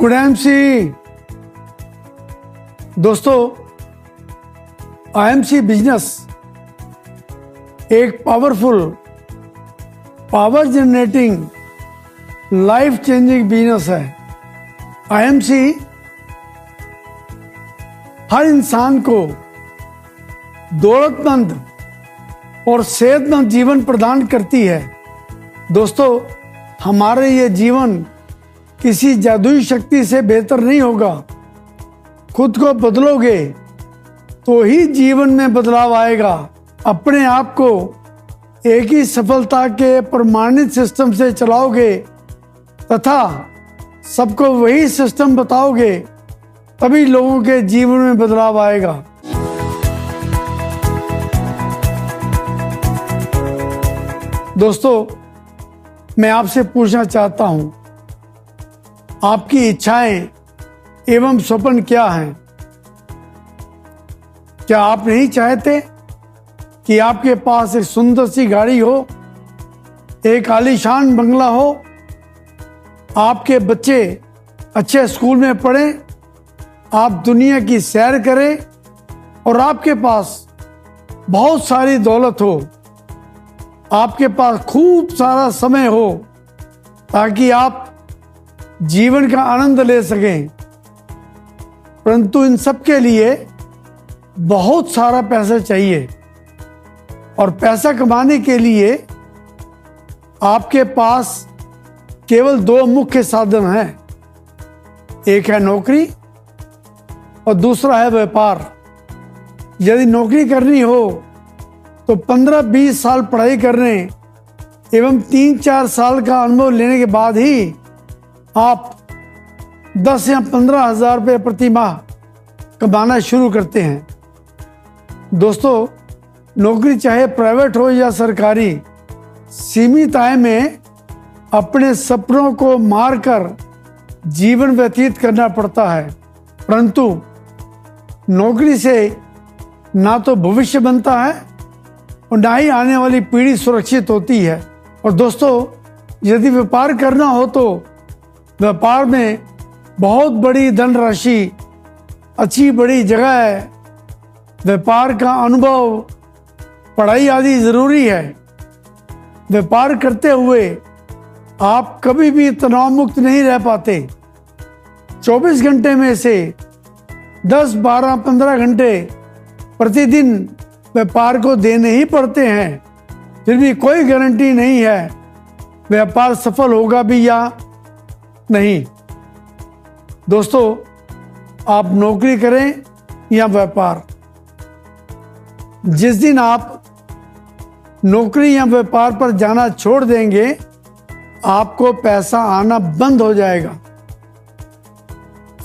Good MC दोस्तों, IMC business एक powerful, power generating, life changing business है। IMC हर इंसान को दौलतमंद और सेहतमंद जीवन प्रदान करती है। दोस्तों, हमारे ये जीवन किसी जादुई शक्ति से बेहतर नहीं होगा। खुद को बदलोगे तो ही जीवन में बदलाव आएगा। अपने आप को एक ही सफलता के प्रमाणित सिस्टम से चलाओगे तथा सबको वही सिस्टम बताओगे, तभी लोगों के जीवन में बदलाव आएगा। दोस्तों, मैं आपसे पूछना चाहता हूं, आपकी इच्छाएं एवं स्वप्न क्या हैं? क्या आप नहीं चाहते कि आपके पास एक सुंदर सी गाड़ी हो, एक आलीशान बंगला हो, आपके बच्चे अच्छे स्कूल में पढ़ें, आप दुनिया की सैर करें और आपके पास बहुत सारी दौलत हो, आपके पास खूब सारा समय हो ताकि आप जीवन का आनंद ले सकें। परंतु इन सब के लिए बहुत सारा पैसा चाहिए और पैसा कमाने के लिए आपके पास केवल दो मुख्य साधन हैं। एक है नौकरी और दूसरा है व्यापार। यदि नौकरी करनी हो तो 15-20 साल पढ़ाई करने एवं 3-4 साल का अनुभव लेने के बाद ही आप 10 या 15 हजार रुपये प्रति माह कमाना शुरू करते हैं। दोस्तों, नौकरी चाहे प्राइवेट हो या सरकारी, सीमित आय में अपने सपनों को मारकर जीवन व्यतीत करना पड़ता है। परंतु नौकरी से ना तो भविष्य बनता है और ना ही आने वाली पीढ़ी सुरक्षित होती है। और दोस्तों, यदि व्यापार करना हो तो व्यापार में बहुत बड़ी धनराशि, अच्छी बड़ी जगह है, व्यापार का अनुभव, पढ़ाई आदि जरूरी है। व्यापार करते हुए आप कभी भी तनाव मुक्त नहीं रह पाते। 24 घंटे में से 10, 12, 15 घंटे प्रतिदिन व्यापार को देने ही पड़ते हैं। फिर भी कोई गारंटी नहीं है व्यापार सफल होगा भी या नहीं। दोस्तों, आप नौकरी करें या व्यापार, जिस दिन आप नौकरी या व्यापार पर जाना छोड़ देंगे, आपको पैसा आना बंद हो जाएगा।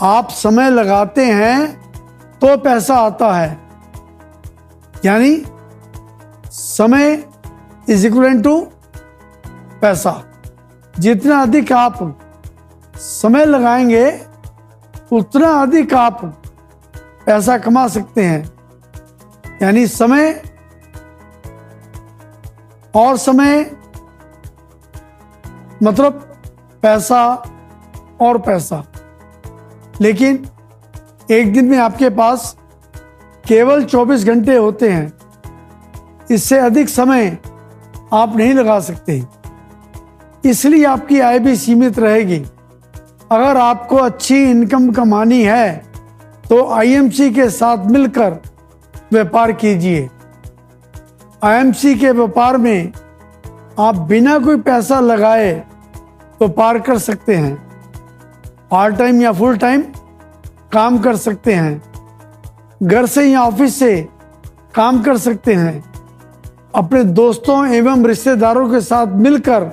आप समय लगाते हैं तो पैसा आता है, यानी समय इज इक्वल टू पैसा। जितना अधिक आप समय लगाएंगे उतना अधिक आप पैसा कमा सकते हैं। यानी समय और समय मतलब पैसा और पैसा। लेकिन एक दिन में आपके पास केवल 24 घंटे होते हैं, इससे अधिक समय आप नहीं लगा सकते, इसलिए आपकी आय भी सीमित रहेगी। अगर आपको अच्छी इनकम कमानी है तो आईएमसी के साथ मिलकर व्यापार कीजिए। आईएमसी के व्यापार में आप बिना कोई पैसा लगाए व्यापार कर सकते हैं, पार्ट टाइम या फुल टाइम काम कर सकते हैं, घर से या ऑफिस से काम कर सकते हैं, अपने दोस्तों एवं रिश्तेदारों के साथ मिलकर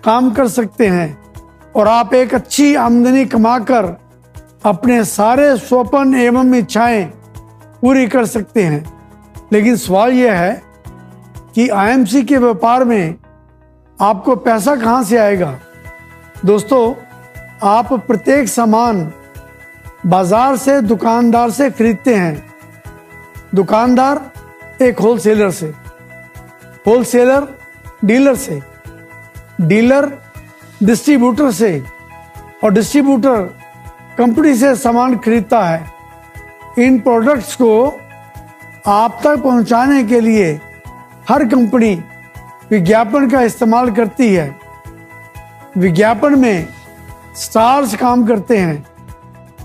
काम कर सकते हैं और आप एक अच्छी आमदनी कमाकर अपने सारे स्वप्न एवं इच्छाएं पूरी कर सकते हैं। लेकिन सवाल यह है कि आईएमसी के व्यापार में आपको पैसा कहां से आएगा? दोस्तों, आप प्रत्येक सामान बाजार से, दुकानदार से खरीदते हैं। दुकानदार एक होलसेलर से, होलसेलर डीलर से, डीलर डिस्ट्रीब्यूटर से और डिस्ट्रीब्यूटर कंपनी से सामान खरीदता है। इन प्रोडक्ट्स को आप तक पहुंचाने के लिए हर कंपनी विज्ञापन का इस्तेमाल करती है। विज्ञापन में स्टार्स काम करते हैं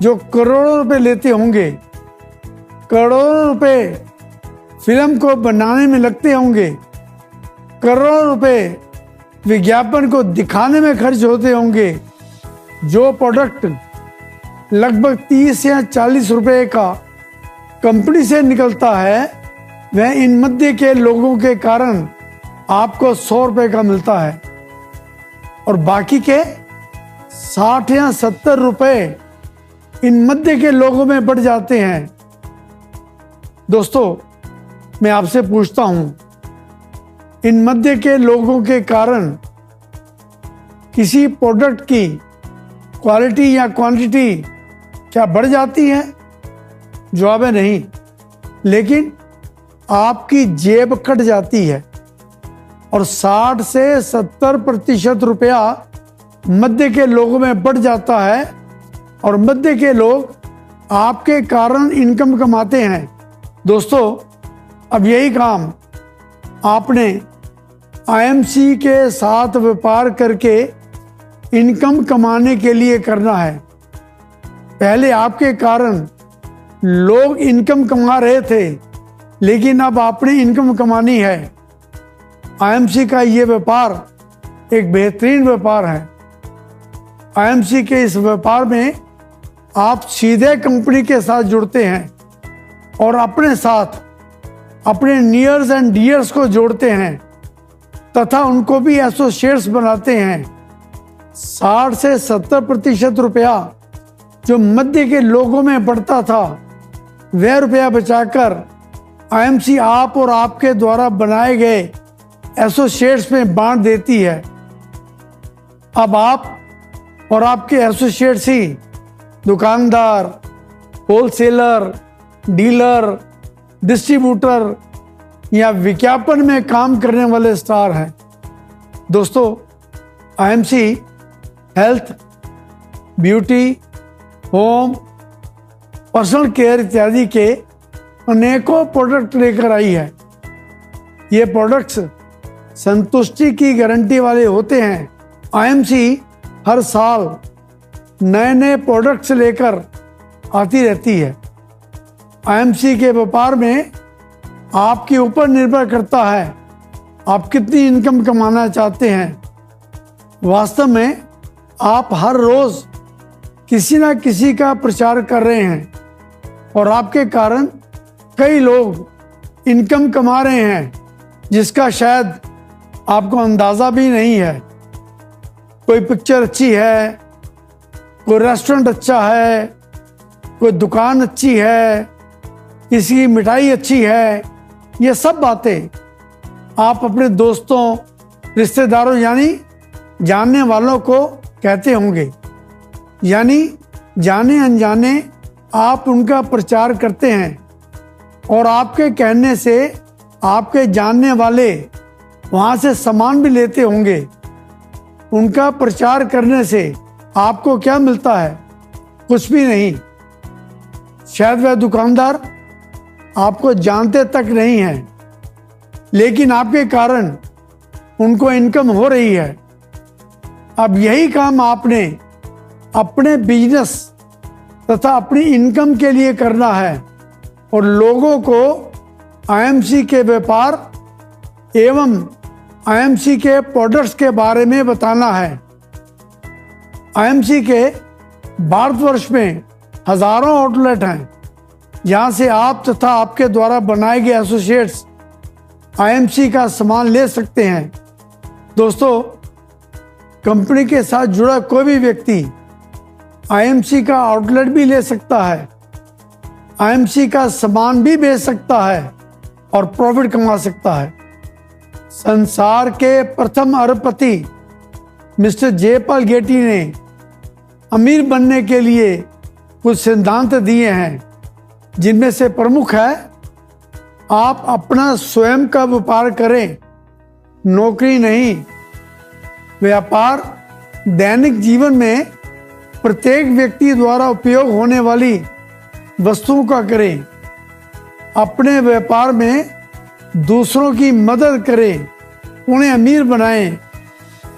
जो करोड़ों रुपए लेते होंगे। करोड़ों रुपए फिल्म को बनाने में लगते होंगे। करोड़ों रुपए विज्ञापन को दिखाने में खर्च होते होंगे। जो प्रोडक्ट लगभग 30 या 40 रुपए का कंपनी से निकलता है वह इन मध्य के लोगों के कारण आपको 100 रुपए का मिलता है और बाकी के 60 या 70 रुपए इन मध्य के लोगों में बढ़ जाते हैं। दोस्तों, मैं आपसे पूछता हूं, इन मध्य के लोगों के कारण किसी प्रोडक्ट की क्वालिटी या क्वांटिटी क्या बढ़ जाती है? जवाब है नहीं, लेकिन आपकी जेब कट जाती है और 60 से 70% रुपया मध्य के लोगों में बढ़ जाता है और मध्य के लोग आपके कारण इनकम कमाते हैं। दोस्तों, अब यही काम आपने आईएमसी के साथ व्यापार करके इनकम कमाने के लिए करना है। पहले आपके कारण लोग इनकम कमा रहे थे, लेकिन अब आपने इनकम कमानी है। आईएमसी का ये व्यापार एक बेहतरीन व्यापार है। आईएमसी के इस व्यापार में आप सीधे कंपनी के साथ जुड़ते हैं और अपने साथ अपने नियर्स एंड डियर्स को जोड़ते हैं तथा उनको भी एसोसिएट्स बनाते हैं। 60 से 70% रुपया जो मध्य के लोगों में बढ़ता था वह रुपया बचाकर आईएमसी आप और आपके द्वारा बनाए गए एसोसिएट्स में बांट देती है। अब आप और आपके एसोसिएट्स ही दुकानदार, होलसेलर, डीलर, डिस्ट्रीब्यूटर या विज्ञापन में काम करने वाले स्टार हैं। दोस्तों, IMC health, beauty, home, personal care इत्यादि के अनेकों प्रोडक्ट लेकर आई है। ये प्रोडक्ट्स संतुष्टि की गारंटी वाले होते हैं। आईएमसी हर साल नए नए प्रोडक्ट्स लेकर आती रहती है। आईएमसी के व्यापार में आपके ऊपर निर्भर करता है आप कितनी इनकम कमाना चाहते हैं। वास्तव में आप हर रोज किसी ना किसी का प्रचार कर रहे हैं और आपके कारण कई लोग इनकम कमा रहे हैं जिसका शायद आपको अंदाजा भी नहीं है। कोई पिक्चर अच्छी है, कोई रेस्टोरेंट अच्छा है, कोई दुकान अच्छी है, किसी की मिठाई अच्छी है, ये सब बातें आप अपने दोस्तों, रिश्तेदारों यानी जानने वालों को कहते होंगे। यानी जाने अनजाने आप उनका प्रचार करते हैं और आपके कहने से आपके जानने वाले वहां से सामान भी लेते होंगे। उनका प्रचार करने से आपको क्या मिलता है? कुछ भी नहीं। शायद वह दुकानदार आपको जानते तक नहीं है, लेकिन आपके कारण उनको इनकम हो रही है। अब यही काम आपने अपने बिजनेस तथा अपनी इनकम के लिए करना है और लोगों को आईएमसी के व्यापार एवं आईएमसी के प्रोडक्ट्स के बारे में बताना है। आईएमसी के भारतवर्ष में हजारों आउटलेट हैं जहां से आप तथा आपके द्वारा बनाए गए एसोसिएट्स आईएमसी का सामान ले सकते हैं। दोस्तों, कंपनी के साथ जुड़ा कोई भी व्यक्ति आईएमसी का आउटलेट भी ले सकता है, आईएमसी का सामान भी बेच सकता है और प्रॉफिट कमा सकता है। संसार के प्रथम अरबपति मिस्टर जयपाल गेटी ने अमीर बनने के लिए कुछ सिद्धांत दिए हैं, जिनमें से प्रमुख है आप अपना स्वयं का व्यापार करें, नौकरी नहीं। व्यापार दैनिक जीवन में प्रत्येक व्यक्ति द्वारा उपयोग होने वाली वस्तुओं का करें। अपने व्यापार में दूसरों की मदद करें, उन्हें अमीर बनाएं।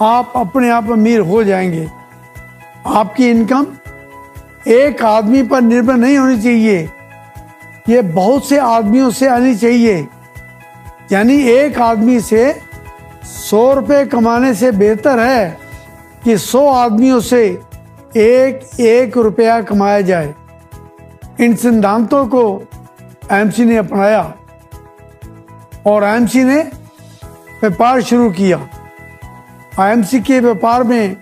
आप अपने आप अमीर हो जाएंगे। आपकी इनकम एक आदमी पर निर्भर नहीं होनी चाहिए, ये बहुत से आदमियों से आनी चाहिए। यानी एक आदमी से 100 रुपये कमाने से बेहतर है कि 100 आदमियों से एक रुपया कमाया जाए। इन सिद्धांतों को एएमसी ने अपनाया और एएमसी ने व्यापार शुरू किया। एएमसी के व्यापार में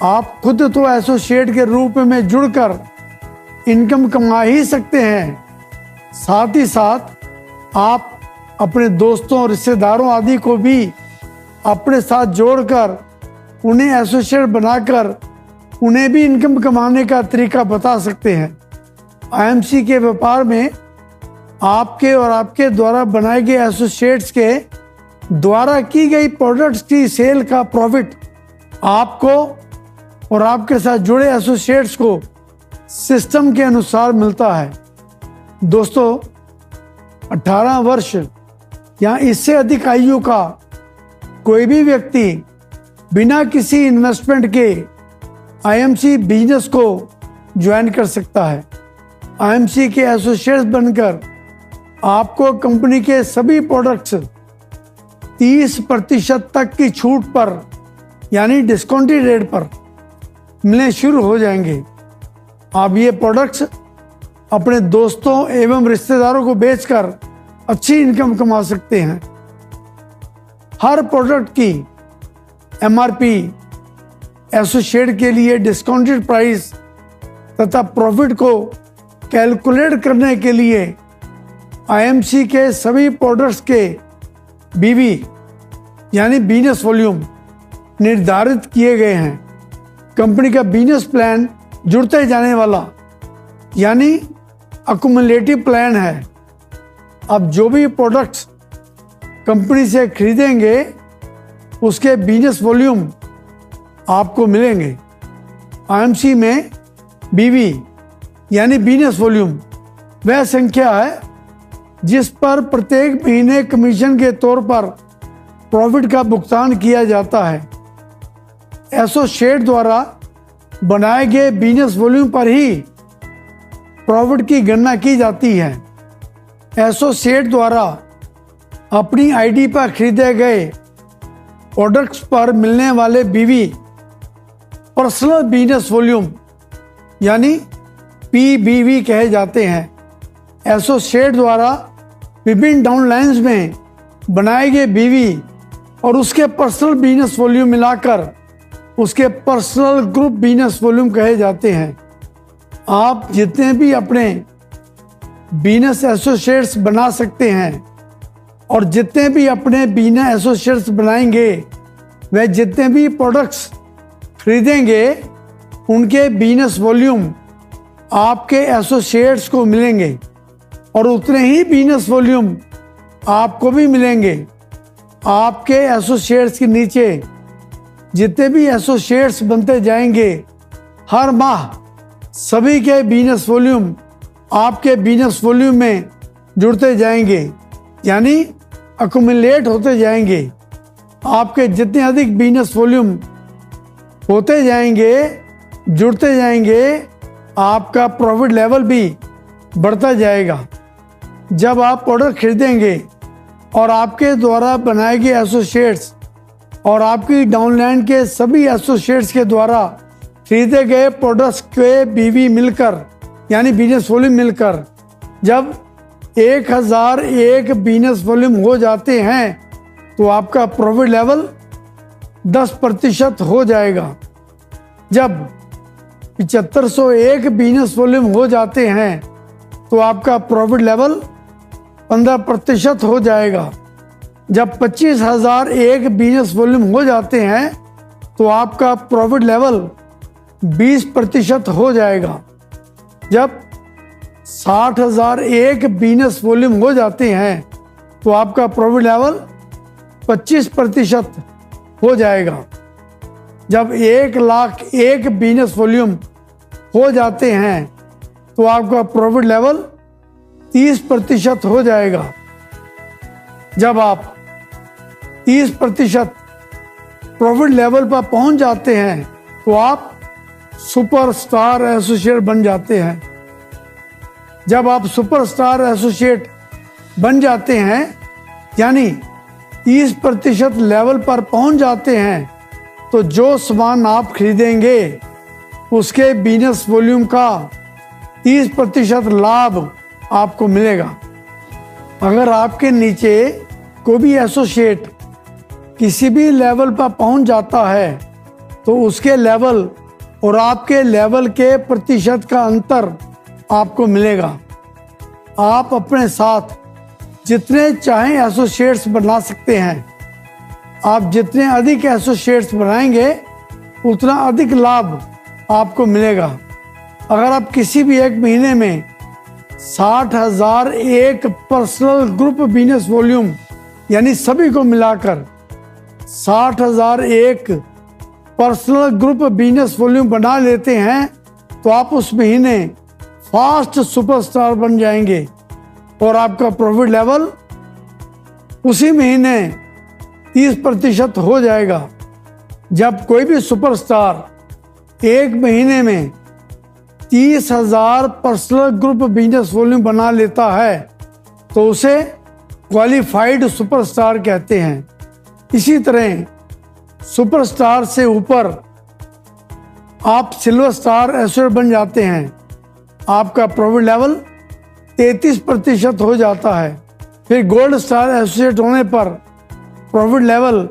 आप खुद तो एसोसिएट के रूप में जुड़कर इनकम कमा ही सकते हैं, साथ ही साथ आप अपने दोस्तों, रिश्तेदारों आदि को भी अपने साथ जोड़कर उन्हें एसोसिएट बनाकर उन्हें भी इनकम कमाने का तरीका बता सकते हैं। एएमसी के व्यापार में आपके और आपके द्वारा बनाए गए एसोसिएट्स के द्वारा की गई प्रोडक्ट्स की सेल का प्रॉफिट आपको और आपके साथ जुड़े एसोसिएट्स को सिस्टम के अनुसार मिलता है। दोस्तों, 18 वर्ष या इससे अधिक आयु का कोई भी व्यक्ति बिना किसी इन्वेस्टमेंट के एएमसी बिजनेस को ज्वाइन कर सकता है। एएमसी के एसोसिएट्स बनकर आपको कंपनी के सभी प्रोडक्ट्स 30% तक की छूट पर यानी डिस्काउंटेड रेट पर मिलने शुरू हो जाएंगे। आप ये प्रोडक्ट्स अपने दोस्तों एवं रिश्तेदारों को बेचकर अच्छी इनकम कमा सकते हैं। हर प्रोडक्ट की एमआरपी, एसोसिएट के लिए डिस्काउंटेड प्राइस तथा प्रॉफिट को कैलकुलेट करने के लिए एएमसी के सभी प्रोडक्ट्स के बीवी यानी बिजनेस वॉल्यूम निर्धारित किए गए हैं। कंपनी का बिजनेस प्लान जुड़ते जाने वाला यानी अक्यूमुलेटिव प्लान है। अब जो भी प्रोडक्ट्स कंपनी से खरीदेंगे उसके बिजनेस वॉल्यूम आपको मिलेंगे। एएमसी में बीवी यानी बिजनेस वॉल्यूम वह संख्या है जिस पर प्रत्येक महीने कमीशन के तौर पर प्रॉफिट का भुगतान किया जाता है। एसोसिएट द्वारा बनाए गए बिजनेस वॉल्यूम पर ही प्रॉफिट की गणना की जाती है। एसोसिएट द्वारा अपनी आईडी पर खरीदे गए प्रोडक्ट्स पर मिलने वाले बीवी पर्सनल बिजनेस वॉल्यूम यानी पीबीवी कहे जाते हैं। एसोसिएट द्वारा विभिन्न डाउनलाइंस में बनाए गए बीवी और उसके पर्सनल बिजनेस वॉल्यूम मिलाकर उसके पर्सनल ग्रुप बिजनेस वॉल्यूम कहे जाते हैं। आप जितने भी अपने बिजनेस एसोसिएट्स बना सकते हैं और जितने भी अपने बिजनेस एसोसिएट्स बनाएंगे वह जितने भी प्रोडक्ट्स खरीदेंगे उनके बिजनेस वॉल्यूम आपके एसोसिएट्स को मिलेंगे और उतने ही बिजनेस वॉल्यूम आपको भी मिलेंगे। आपके एसोसिएट्स के नीचे जितने भी एसोसिएट्स बनते जाएंगे हर माह सभी के बिजनेस वॉल्यूम आपके बिजनेस वॉल्यूम में जुड़ते जाएंगे यानी अक्यूमुलेट होते जाएंगे। आपके जितने अधिक बिजनेस वॉल्यूम होते जाएंगे, जुड़ते जाएंगे, आपका प्रॉफिट लेवल भी बढ़ता जाएगा। जब आप प्रोडक्ट खरीदेंगे और आपके द्वारा बनाए गए एसोसिएट्स और आपकी डाउनलाइन के सभी एसोसिएट्स के द्वारा खरीदे गए प्रोडक्ट्स के बीवी मिलकर यानी बिजनेस वॉल्यूम मिलकर जब 1001 बिजनेस वॉल्यूम हो जाते हैं तो आपका प्रॉफिट लेवल 10% हो जाएगा। जब 7501 बिजनेस वॉल्यूम हो जाते हैं तो आपका प्रॉफिट लेवल 15% हो जाएगा। जब 25001 बिजनेस वॉल्यूम हो जाते हैं तो आपका प्रॉफिट लेवल 20% हो जाएगा। जब 60001 बिजनेस वॉल्यूम हो जाते हैं तो आपका प्रॉफिट लेवल 25% हो जाएगा। जब 1,00,001 बिजनेस वॉल्यूम हो जाते हैं तो आपका प्रॉफिट लेवल 30% हो जाएगा। जब आप 30% प्रॉफिट लेवल पर पहुंच जाते हैं तो आप सुपरस्टार एसोसिएट बन जाते हैं। जब आप सुपरस्टार एसोसिएट बन जाते हैं यानी 30% लेवल पर पहुंच जाते हैं तो जो सामान आप खरीदेंगे उसके बिजनेस वॉल्यूम का 30% लाभ आपको मिलेगा। अगर आपके नीचे कोई भी एसोसिएट किसी भी लेवल पर पहुंच जाता है तो उसके लेवल और आपके लेवल के प्रतिशत का अंतर आपको मिलेगा। आप अपने साथ जितने चाहें एसोसिएट्स बना सकते हैं। आप जितने अधिक एसोसिएट्स बनाएंगे उतना अधिक लाभ आपको मिलेगा। अगर आप किसी भी एक महीने में 60,000 एक पर्सनल ग्रुप बिजनेस वॉल्यूम यानी सभी को मिलाकर 60,000 एक पर्सनल ग्रुप बिजनेस वॉल्यूम बना लेते हैं तो आप उस महीने फास्ट सुपरस्टार बन जाएंगे और आपका प्रॉफिट लेवल उसी महीने 30% हो जाएगा। जब कोई भी सुपरस्टार एक महीने में 30,000 पर्सनल ग्रुप बिजनेस वॉल्यूम बना लेता है तो उसे क्वालिफाइड सुपरस्टार कहते हैं। इसी तरह सुपरस्टार से ऊपर आप सिल्वर स्टार एसोसिएट बन जाते हैं। आपका प्रॉफिट लेवल 33% हो जाता है। फिर गोल्ड स्टार एसोसिएट होने पर प्रॉफिट लेवल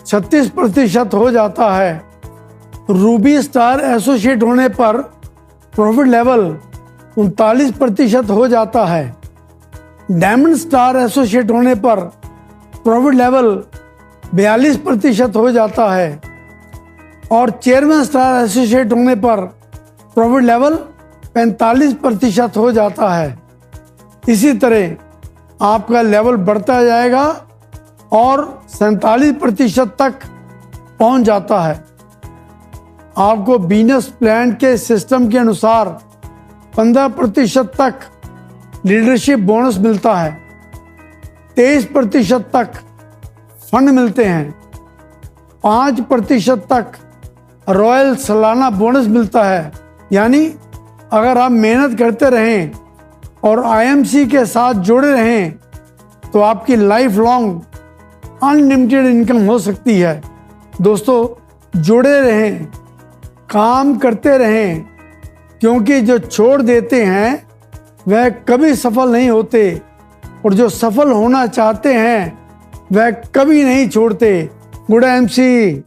36% हो जाता है। रूबी स्टार एसोसिएट होने पर प्रॉफिट लेवल 39% हो जाता है। डायमंड स्टार एसोसिएट होने पर प्रॉफिट लेवल 42% हो जाता है और चेयरमैन स्टार एसोसिएट होने पर प्रॉफिट लेवल 45% हो जाता है। इसी तरह आपका लेवल बढ़ता जाएगा और 47% तक पहुंच जाता है। आपको बिजनेस प्लान के सिस्टम के अनुसार 15% तक लीडरशिप बोनस मिलता है, 23% तक फंड मिलते हैं, 5% तक रॉयल सालाना बोनस मिलता है। यानी अगर आप मेहनत करते रहें और आईएमसी के साथ जुड़े रहें तो आपकी लाइफ लॉन्ग अनलिमिटेड इनकम हो सकती है। दोस्तों जुड़े रहें, काम करते रहें, क्योंकि जो छोड़ देते हैं वह कभी सफल नहीं होते और जो सफल होना चाहते हैं वह कभी नहीं छोड़ते। Good MC.